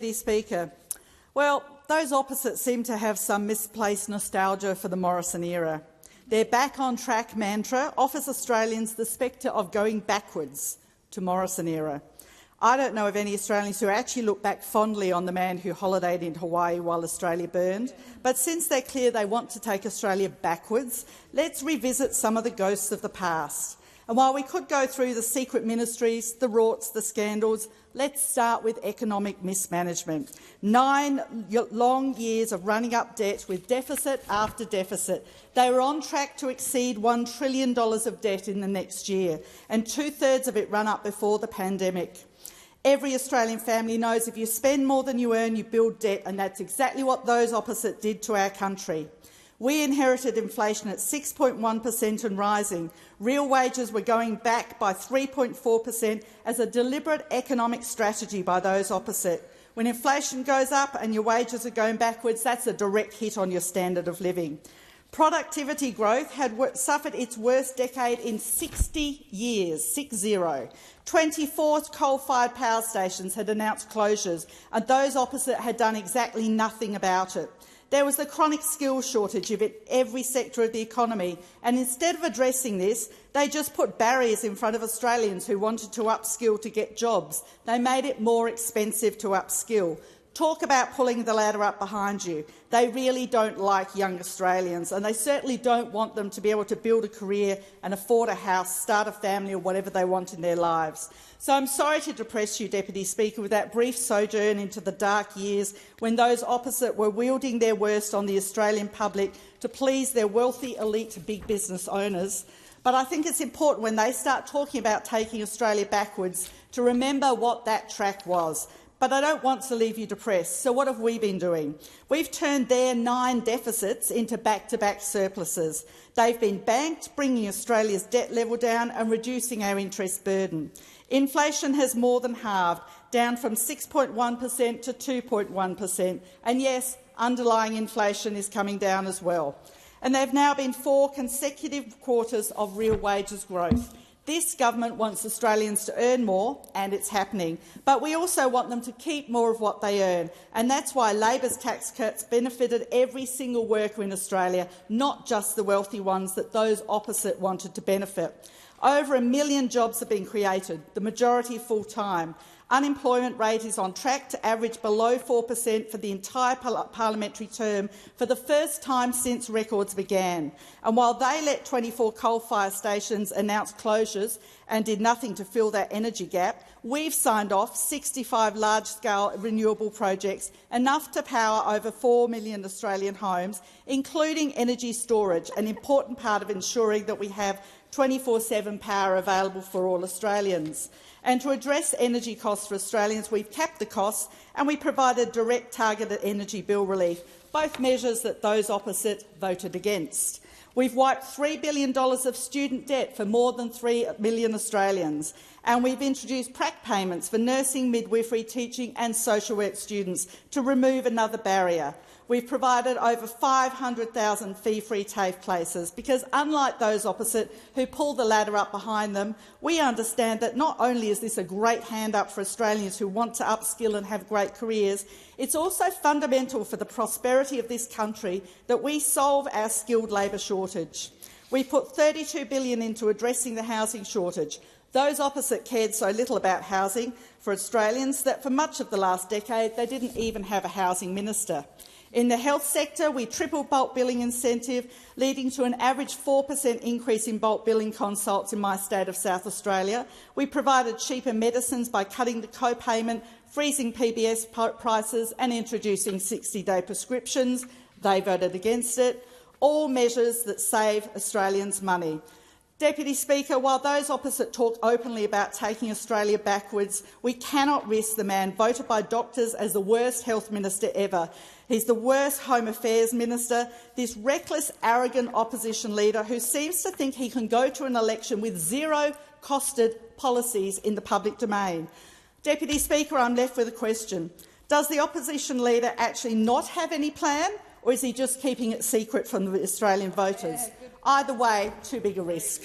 Speaker. Well, those opposite seem to have some misplaced nostalgia for the Morrison era. Their back on track mantra offers Australians the spectre of going backwards to Morrison era. I don't know of any Australians who actually look back fondly on the man who holidayed in Hawaii while Australia burned, but since they're clear they want to take Australia backwards, let's revisit some of the ghosts of the past. And while we could go through the secret ministries, the rorts, the scandals, let's start with economic mismanagement. 9 long years of running up debt with deficit after deficit. They were on track to exceed $1 trillion of debt in the next year, and 2/3 of it run up before the pandemic. Every Australian family knows if you spend more than you earn, you build debt, and that's exactly what those opposite did to our country. We inherited inflation at 6.1% and rising. Real wages were going back by 3.4% as a deliberate economic strategy by those opposite. When inflation goes up and your wages are going backwards, that's a direct hit on your standard of living. Productivity growth had suffered its worst decade in 60 years, 6-0. 24 coal-fired power stations had announced closures, and those opposite had done exactly nothing about it. There was the chronic skills shortage of every sector of the economy, and instead of addressing this, they just put barriers in front of Australians who wanted to upskill to get jobs. They made it more expensive to upskill. Talk about pulling the ladder up behind you. They really don't like young Australians, and they certainly don't want them to be able to build a career and afford a house, start a family or whatever they want in their lives. So I'm sorry to depress you, Deputy Speaker, with that brief sojourn into the dark years when those opposite were wielding their worst on the Australian public to please their wealthy elite big business owners. But I think it's important when they start talking about taking Australia backwards to remember what that track was. But I don't want to leave you depressed. So what have we been doing? We've turned their 9 deficits into back-to-back surpluses. They've been banked, bringing Australia's debt level down and reducing our interest burden. Inflation has more than halved, down from 6.1% to 2.1%. And yes, underlying inflation is coming down as well. And there have now been 4 consecutive quarters of real wages growth. This government wants Australians to earn more, and it's happening. But we also want them to keep more of what they earn, and that's why Labor's tax cuts benefited every single worker in Australia, not just the wealthy ones that those opposite wanted to benefit. Over 1 million jobs have been created, the majority full-time. Unemployment rate is on track to average below 4% for the entire parliamentary term for the first time since records began. And while they let 24 coal-fired stations announce closures and did nothing to fill that energy gap, we've signed off 65 large-scale renewable projects, enough to power over 4 million Australian homes, including energy storage, an important part of ensuring that we have 24/7 power available for all Australians. And to address energy costs for Australians, we've capped the costs and we provided direct targeted energy bill relief, both measures that those opposite voted against. We've wiped $3 billion of student debt for more than 3 million Australians, and we've introduced prac payments for nursing, midwifery, teaching and social work students to remove another barrier. We've provided over 500,000 fee-free TAFE places because, unlike those opposite who pull the ladder up behind them, we understand that not only is this a great hand-up for Australians who want to upskill and have great careers, it's also fundamental for the prosperity of this country that we solve our skilled labour shortage. We put $32 billion into addressing the housing shortage. Those opposite cared so little about housing for Australians that for much of the last decade they didn't even have a housing minister. In the health sector, we tripled bulk billing incentive, leading to an average 4% increase in bulk billing consults in my state of South Australia. We provided cheaper medicines by cutting the co-payment, freezing PBS prices and introducing 60-day prescriptions. They voted against it. All measures that save Australians money. Deputy Speaker, while those opposite talk openly about taking Australia backwards, we cannot risk the man voted by doctors as the worst health minister ever. He's the worst Home Affairs minister, this reckless, arrogant opposition leader who seems to think he can go to an election with zero-costed policies in the public domain. Deputy Speaker, I'm left with a question. Does the opposition leader actually not have any plan, or is he just keeping it secret from the Australian voters? Either way, too big a risk.